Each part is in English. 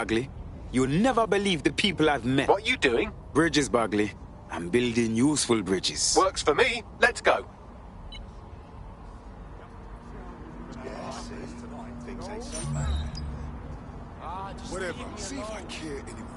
Bagley, you'll never believe the people I've met. What are you doing? Bridges, Bagley. I'm building useful bridges. Works for me. Let's go. Whatever. See if I care anymore.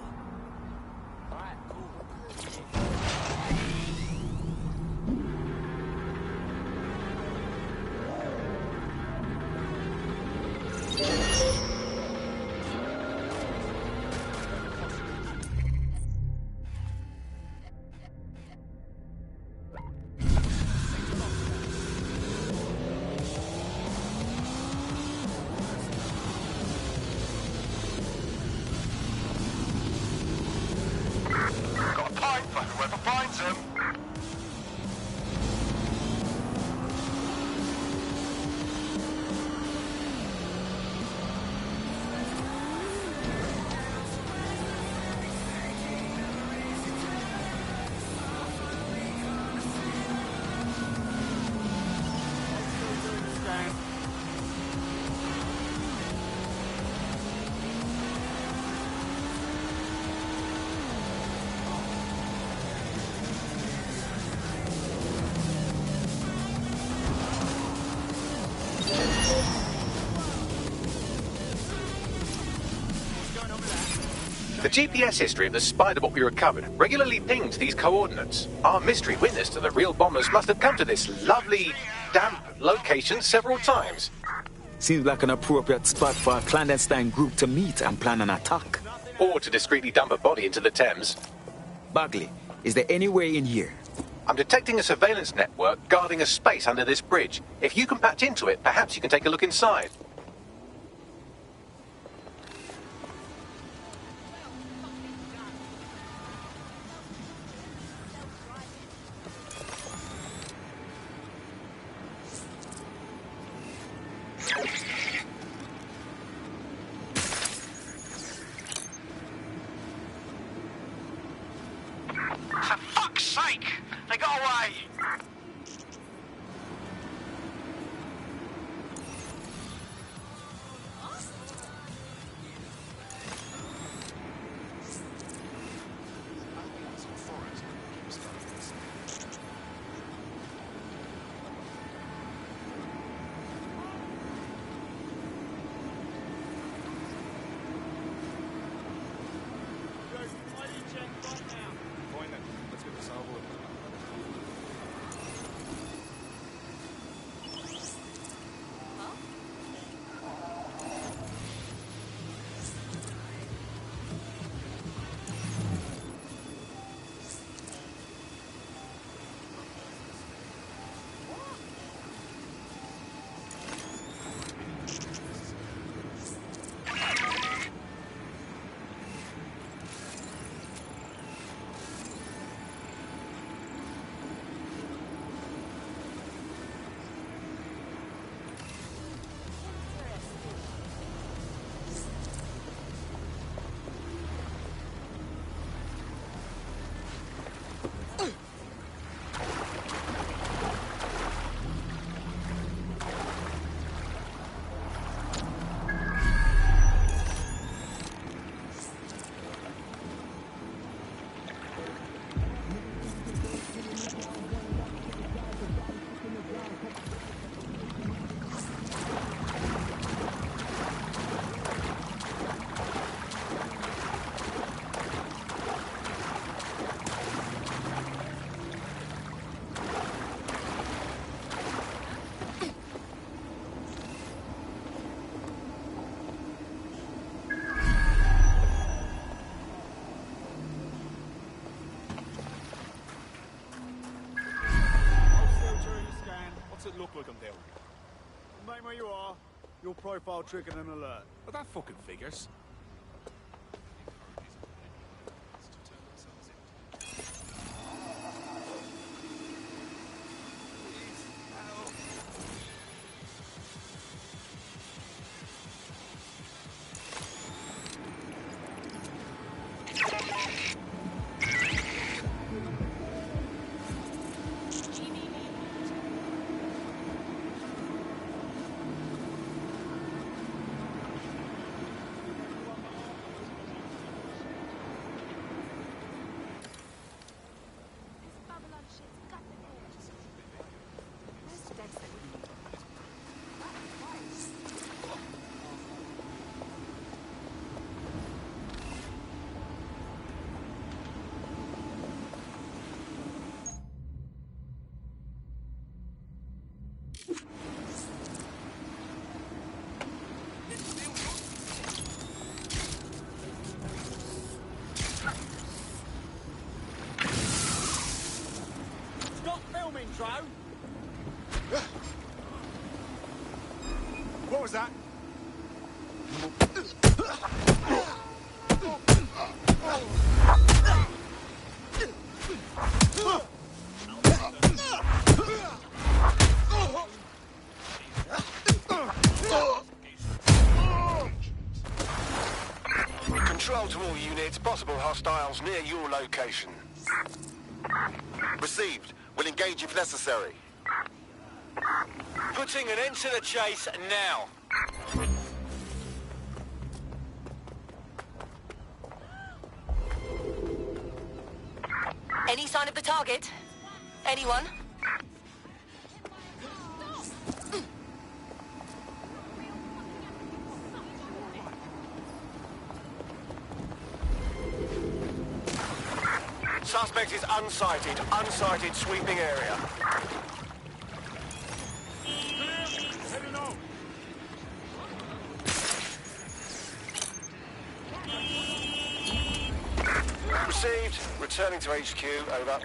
The GPS history of the spider bot we recovered regularly pinged these coordinates. Our mystery witness to the real bombers must have come to this lovely, damp location several times. Seems like an appropriate spot for a clandestine group to meet and plan an attack. Or to discreetly dump a body into the Thames. Bagley, is there any way in here? I'm detecting a surveillance network guarding a space under this bridge. If you can patch into it, perhaps you can take a look inside. For fuck's sake! They got away! Look like I'm down. Name where you are, your profile triggered an alert. But that fucking figures. So? What was that? Control to all units, possible hostiles near your location. Received. We'll engage if necessary. Putting an end to the chase now. Any sign of the target? Anyone? Suspect is unsighted. Unsighted sweeping area. Heading on. Received. Returning to HQ. Over.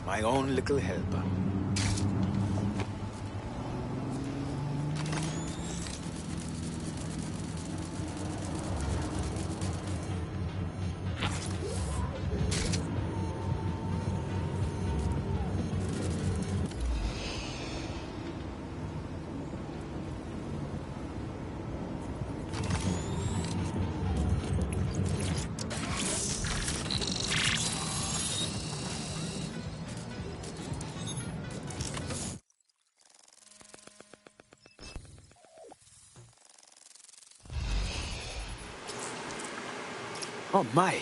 My own little helper. Oh my,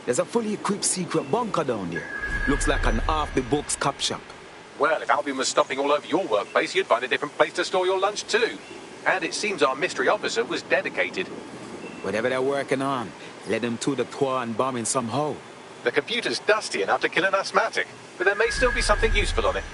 there's a fully equipped secret bunker down there. Looks like an off-the-books cop shop. Well, if Albion was stopping all over your workplace, you'd find a different place to store your lunch too. And it seems our mystery officer was dedicated. Whatever they're working on, let them to the tour and bombing somehow. The computer's dusty enough to kill an asthmatic, but there may still be something useful on it.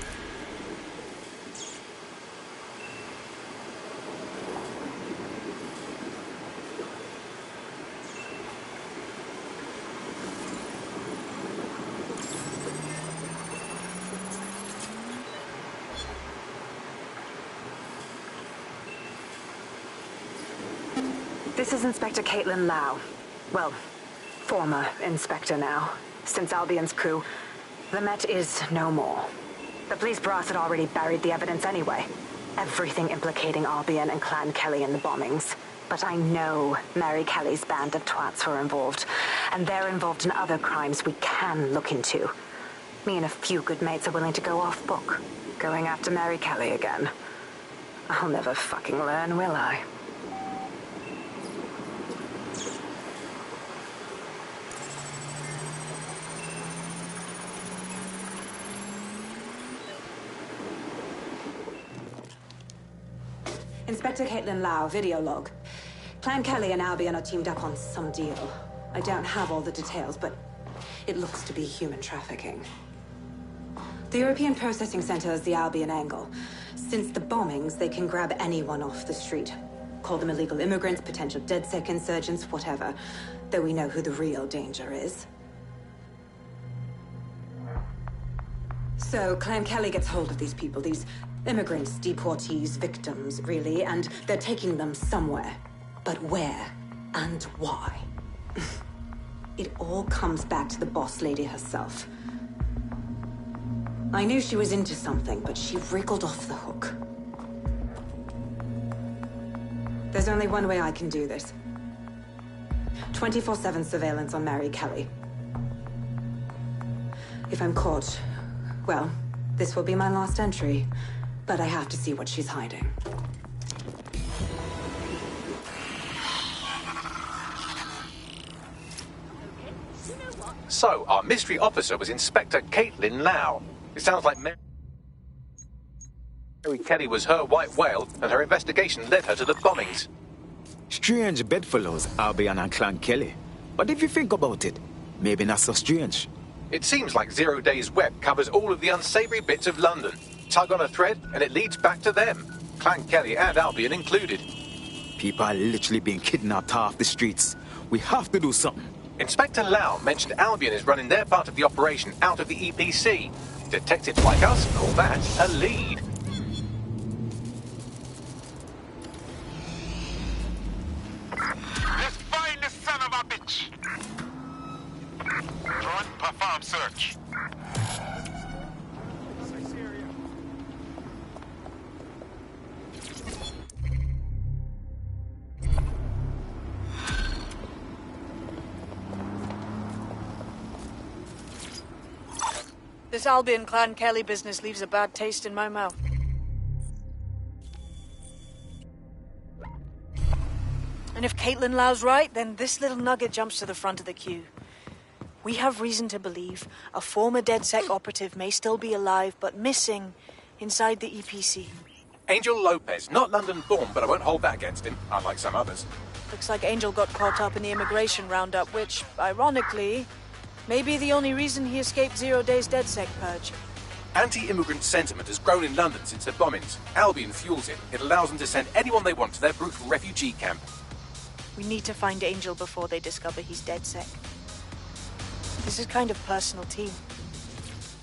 This is Inspector Caitlin Lau. Well, former inspector now. Since Albion's coup, the Met is no more. The police brass had already buried the evidence anyway. Everything implicating Albion and Clan Kelly in the bombings. But I know Mary Kelly's band of twats were involved, and they're involved in other crimes we can look into. Me and a few good mates are willing to go off book, going after Mary Kelly again. I'll never fucking learn, will I? Inspector Caitlin Lau, video log. Clan Kelly and Albion are teamed up on some deal. I don't have all the details, but it looks to be human trafficking. The European Processing Center is the Albion angle. Since the bombings, they can grab anyone off the street. Call them illegal immigrants, potential DedSec insurgents, whatever. Though we know who the real danger is. So, Clan Kelly gets hold of these people, these immigrants, deportees, victims, really, and they're taking them somewhere. But where and why? It all comes back to the boss lady herself. I knew she was into something, but she wriggled off the hook. There's only one way I can do this. 24/7 surveillance on Mary Kelly. If I'm caught, well, this will be my last entry. But I have to see what she's hiding. So, our mystery officer was Inspector Caitlin Lau. It sounds like Mary Kelly was her white whale, and her investigation led her to the bombings. Strange bedfellows, Albion and Clan Kelly. But if you think about it, maybe not so strange. It seems like 0 Days Web covers all of the unsavory bits of London. Tug on a thread, and it leads back to them. Clan Kelly and Albion included. People are literally being kidnapped off the streets. We have to do something. Inspector Lau mentioned Albion is running their part of the operation out of the EPC. Detectives like us call that a lead. Let's find the son of a bitch. Drone, perform search. This Albion Clan Kelly business leaves a bad taste in my mouth. And if Caitlin Lau's right, then this little nugget jumps to the front of the queue. We have reason to believe a former DedSec operative may still be alive, but missing inside the EPC. Angel Lopez, not London-born, but I won't hold that against him, unlike some others. Looks like Angel got caught up in the immigration roundup, which, ironically, may be the only reason he escaped 0 Days DedSec purge. Anti-immigrant sentiment has grown in London since the bombings. Albion fuels it. It allows them to send anyone they want to their brutal refugee camp. We need to find Angel before they discover he's DedSec. This is kind of personal, team.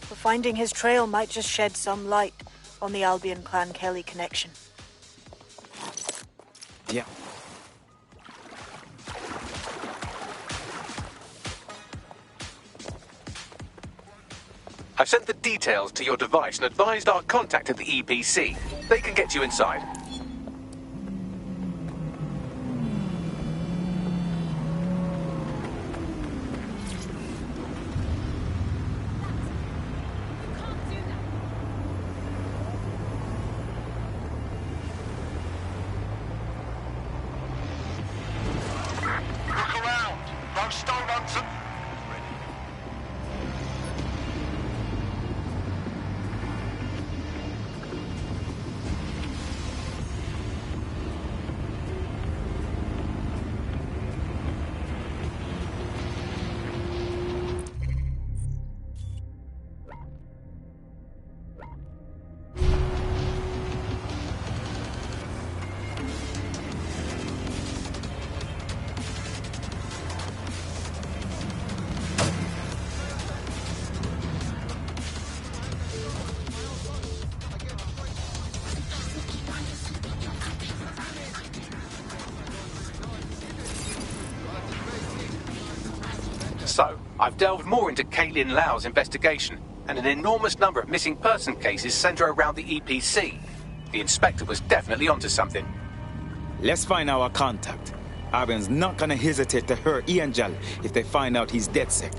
but finding his trail might just shed some light on the Albion Clan Kelly connection. Yeah. I've sent the details to your device and advised our contact at the EPC. They can get you inside. Look around. No stone hunters. So, I've delved more into Caitlin Lau's investigation, and an enormous number of missing person cases centre around the EPC. The inspector was definitely onto something. Let's find our contact. Albion's not gonna hesitate to hurt Angel if they find out he's dead sick.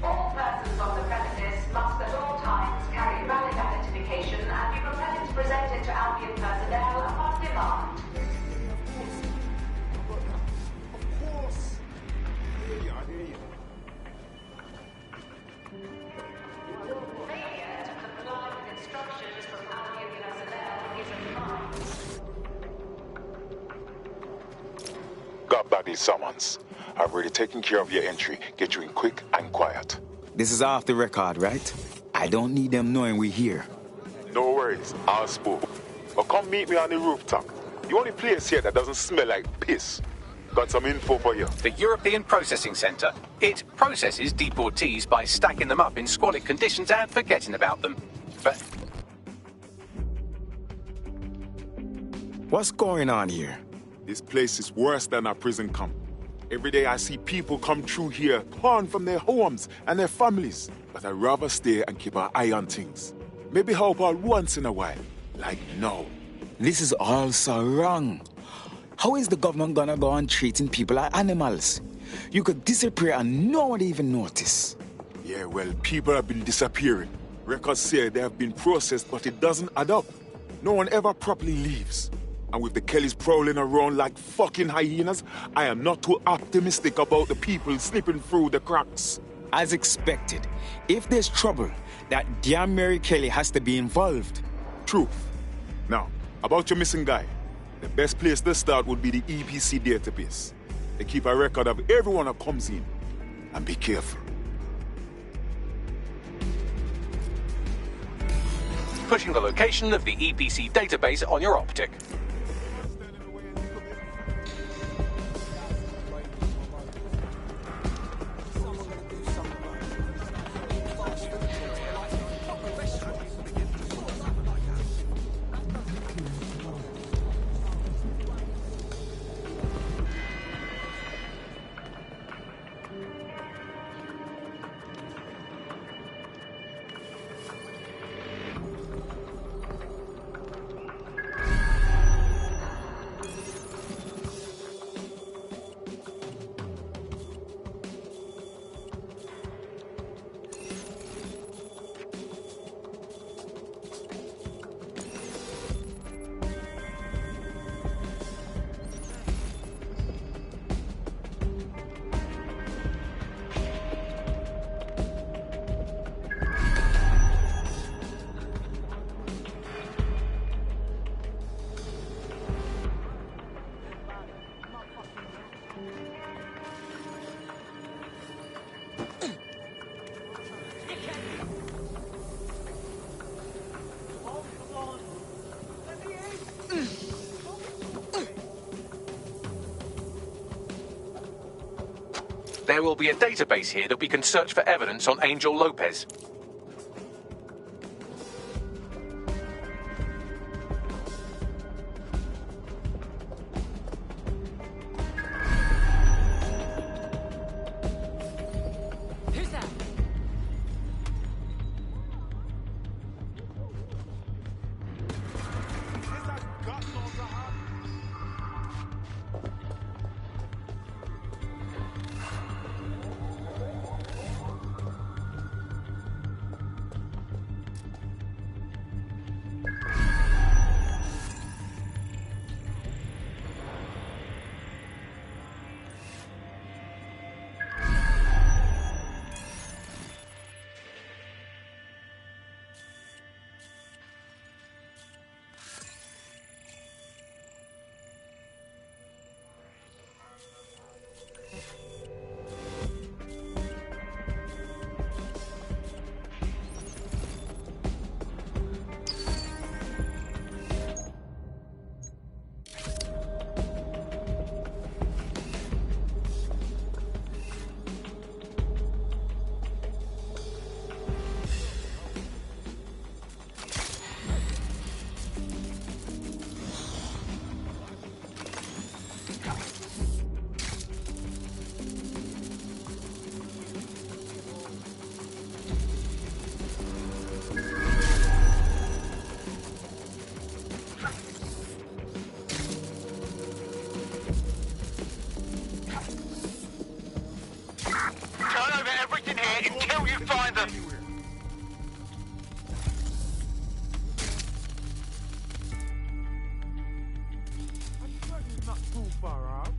All persons on the premises must at all times carry valid identification and be prepared to present it to Albion personnel upon demand. Of course. I hear you. Failure to comply with instructions from Albion personnel is a crime. Got Bagley summons. I've already taken care of your entry. Get you in quick and quiet. This is off the record, right? I don't need them knowing we're here. No worries, I'll spook. Or come meet me on the rooftop. The only place here that doesn't smell like piss. Got some info for you. The European Processing Centre. It processes deportees by stacking them up in squalid conditions and forgetting about them. But What's going on here? This place is worse than a prison camp. Every day I see people come through here, torn from their homes and their families. But I'd rather stay and keep an eye on things. Maybe help out once in a while. Like now. This is all so wrong. How is the government gonna go on treating people like animals? You could disappear and no one even notice. Yeah, well, people have been disappearing. Records say they have been processed, but it doesn't add up. No one ever properly leaves. And with the Kellys prowling around like fucking hyenas, I am not too optimistic about the people slipping through the cracks. As expected, if there's trouble, that damn Mary Kelly has to be involved. Truth. Now, about your missing guy, the best place to start would be the EPC database. They keep a record of everyone that comes in. And be careful. pushing the location of the EPC database on your optic. There will be a database here that we can search for evidence on Angel Lopez. Who's that? Until you find them! Not too far out.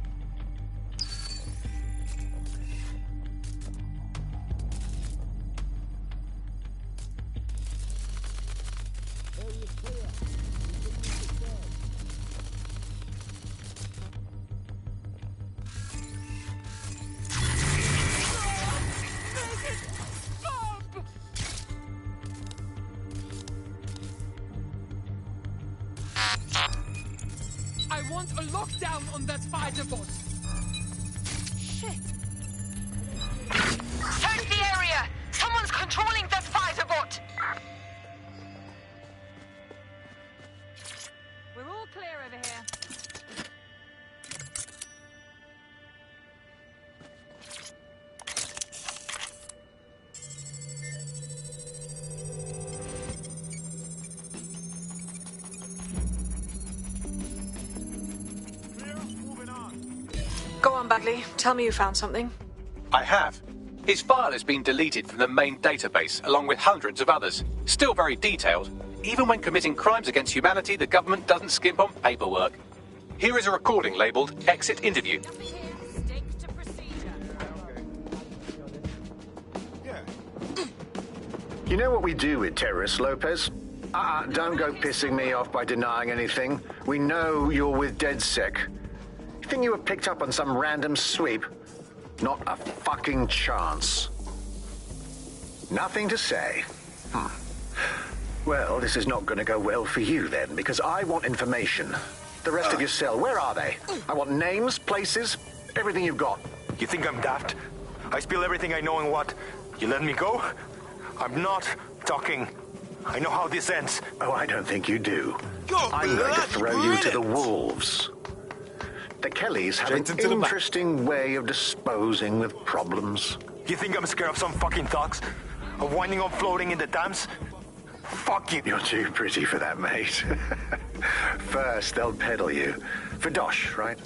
I want a lockdown on that fighter bot. Shit. Search the area! Someone's controlling that fighter bot! We're all clear over here. Go on, Bagley. Tell me you found something. I have. His file has been deleted from the main database, along with hundreds of others. Still very detailed. Even when committing crimes against humanity, the government doesn't skimp on paperwork. Here is a recording labelled Exit Interview. You know what we do with terrorists, Lopez? Don't go pissing me off by denying anything. We know you're with DedSec. You think you were picked up on some random sweep? Not a fucking chance. Nothing to say. Well, this is not going to go well for you then, because I want information. The rest of your cell, where are they? I want names, places, everything you've got. You think I'm daft? I spill everything I know and what? You let me go? I'm not talking. I know how this ends. Oh, I don't think you do. I'm going to throw you to the wolves. The Kellys have an interesting way of disposing with problems. You think I'm scared of some fucking thugs? Of winding up floating in the dams? Fuck you. You're too pretty for that, mate. First, they'll peddle you. For dosh, right?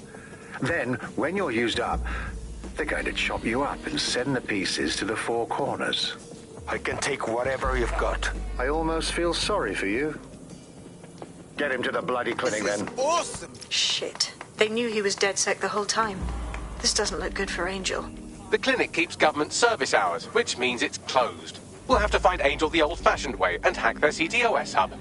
Then, when you're used up, they're going to chop you up and send the pieces to the four corners. I can take whatever you've got. I almost feel sorry for you. Get him to the bloody clinic, then. Awesome! Shit. They knew he was DedSec the whole time. This doesn't look good for Angel. The clinic keeps government service hours, which means it's closed. We'll have to find Angel the old-fashioned way and hack their CTOS hub.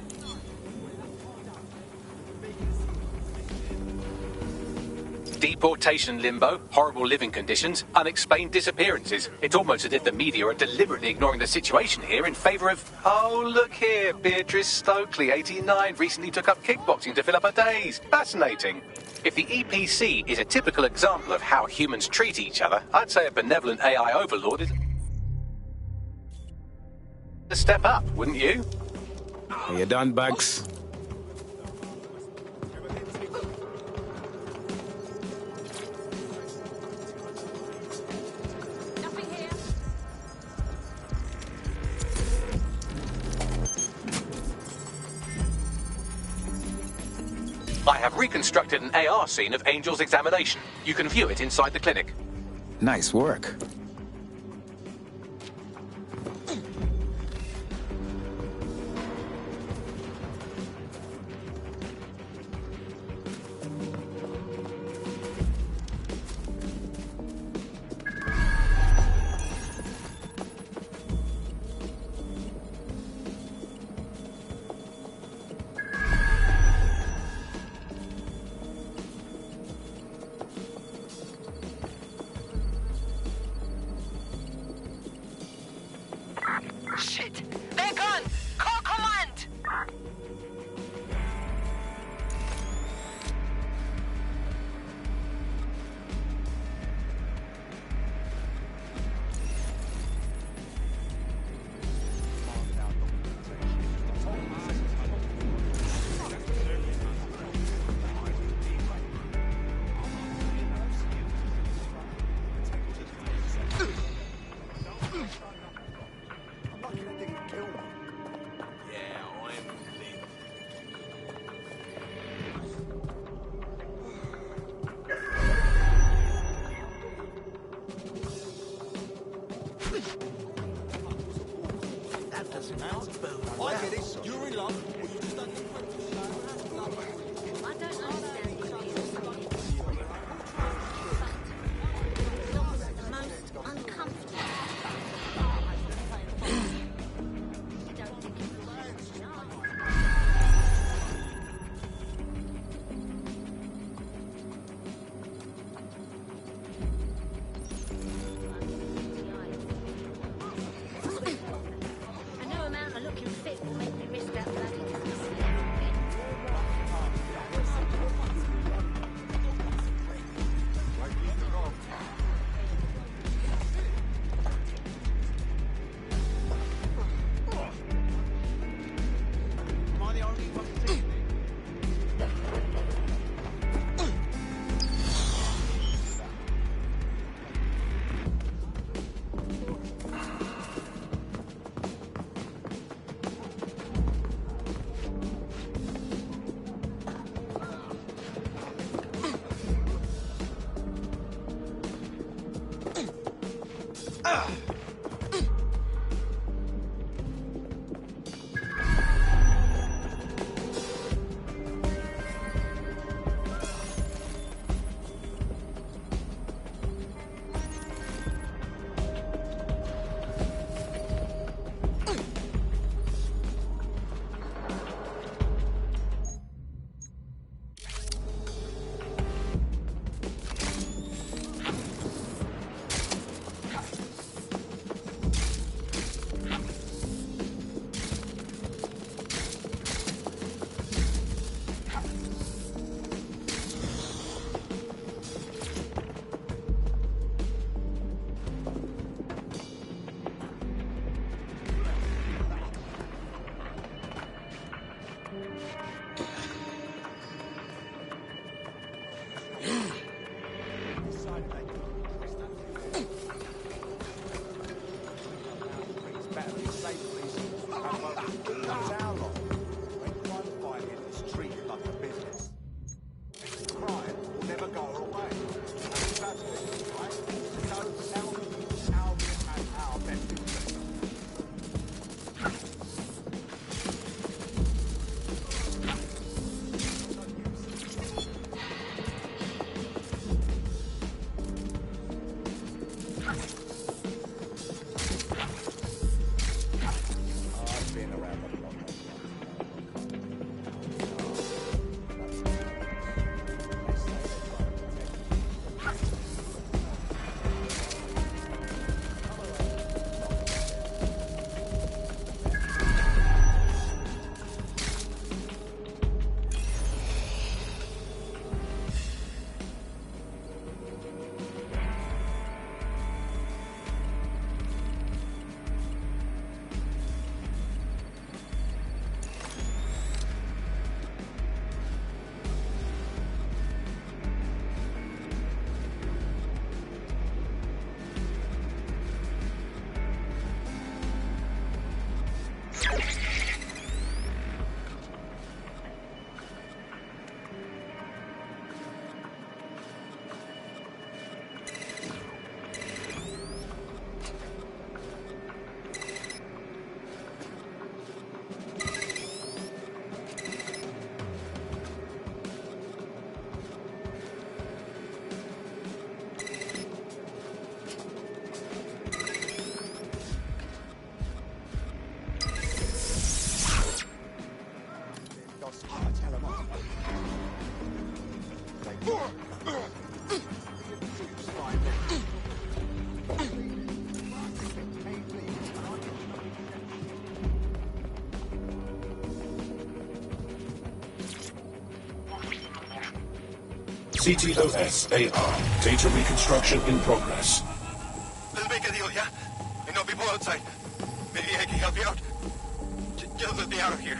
Deportation limbo, horrible living conditions, unexplained disappearances. It's almost as if the media are deliberately ignoring the situation here in favour of... Oh, look here, Beatrice Stokely, 89, recently took up kickboxing to fill up her days. Fascinating. If the EPC is a typical example of how humans treat each other, I'd say a benevolent AI overlord is a step up, wouldn't you? Are you done, Bugs? I have reconstructed an AR scene of Angel's examination. You can view it inside the clinic. Nice work. Shit! They're gone! Call command! CTOS-AR. Data reconstruction in progress. Let's make a deal, yeah? I know people outside. Maybe I can help you out. Just let me out of here.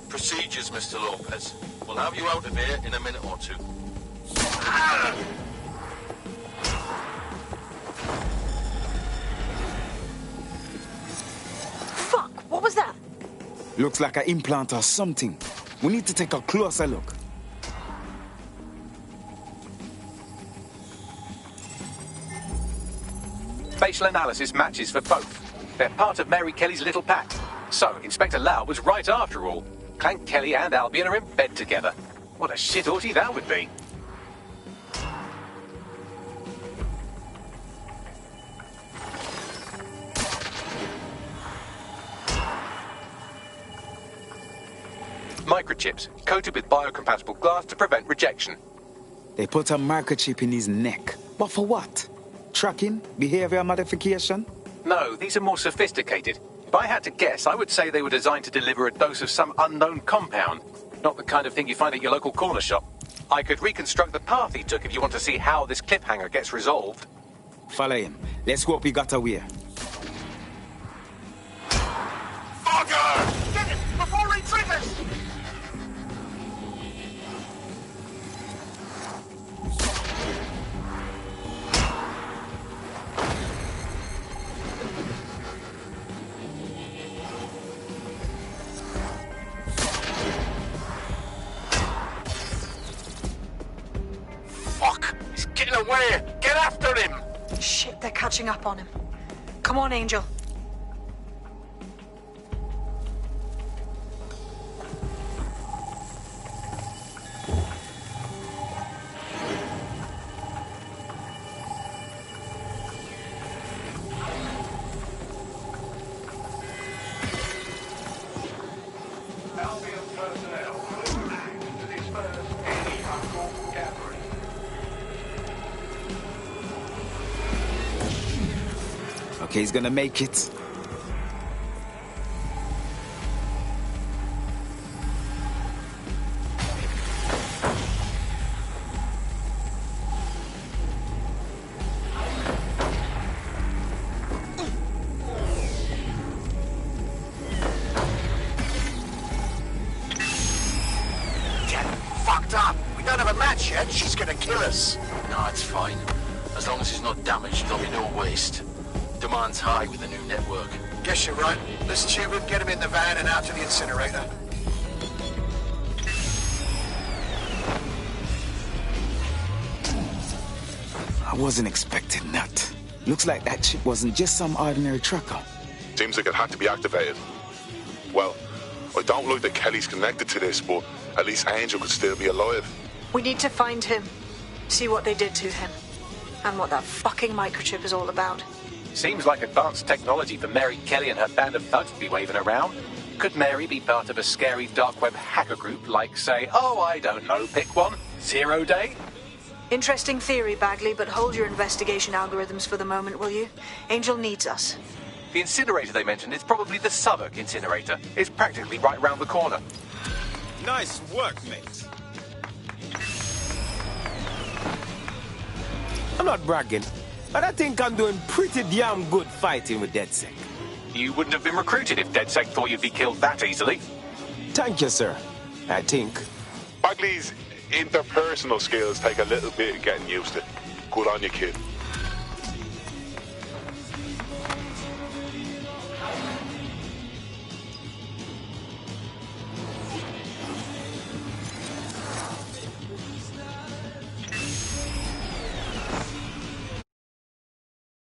Procedures, Mr. Lopez. We'll have you out of here in a minute or two. Fuck, what was that? Looks like an implant or something. We need to take a closer look. Facial analysis matches for both. They're part of Mary Kelly's little pack. So, Inspector Lau was right after all. Clank Kelly and Albion are in bed together. What a shit orgy that would be. Microchips, coated with biocompatible glass to prevent rejection. They put a microchip in his neck. But for what? Tracking? Behavior modification? No, these are more sophisticated. If I had to guess, I would say they were designed to deliver a dose of some unknown compound. Not the kind of thing you find at your local corner shop. I could reconstruct the path he took if you want to see how this cliffhanger gets resolved. Follow him. Let's hope he got away. Fucker! Get him before he triggers! Away! Get after him! Shit, they're catching up on him. Come on, Angel. Albion personnel to disperse any unlawful gathering. Okay, he's gonna make it. Fucked up. We don't have a match yet. She's gonna kill us. No, it's fine. As long as it's not damaged, there'll be no waste. Demand's high with the new network. Guess you're right. Let's tube him, get him in the van and out to the incinerator. I wasn't expecting that. Looks like that chip wasn't just some ordinary tracker. Seems like it had to be activated. Well, I don't like that Kelly's connected to this, but at least Angel could still be alive. We need to find him. See what they did to him. And what that fucking microchip is all about. Seems like advanced technology for Mary Kelly and her band of thugs to be waving around. Could Mary be part of a scary dark web hacker group like, say, oh, I don't know, pick one, 0 Day? Interesting theory, Bagley, but hold your investigation algorithms for the moment, will you? Angel needs us. The incinerator they mentioned is probably the Southwark incinerator. It's practically right round the corner. Nice work, mate. I'm not bragging, but I think I'm doing pretty damn good fighting with DedSec. You wouldn't have been recruited if DedSec thought you'd be killed that easily. Thank you, sir. I think. Bagley's interpersonal skills take a little bit of getting used to. Good on you, kid.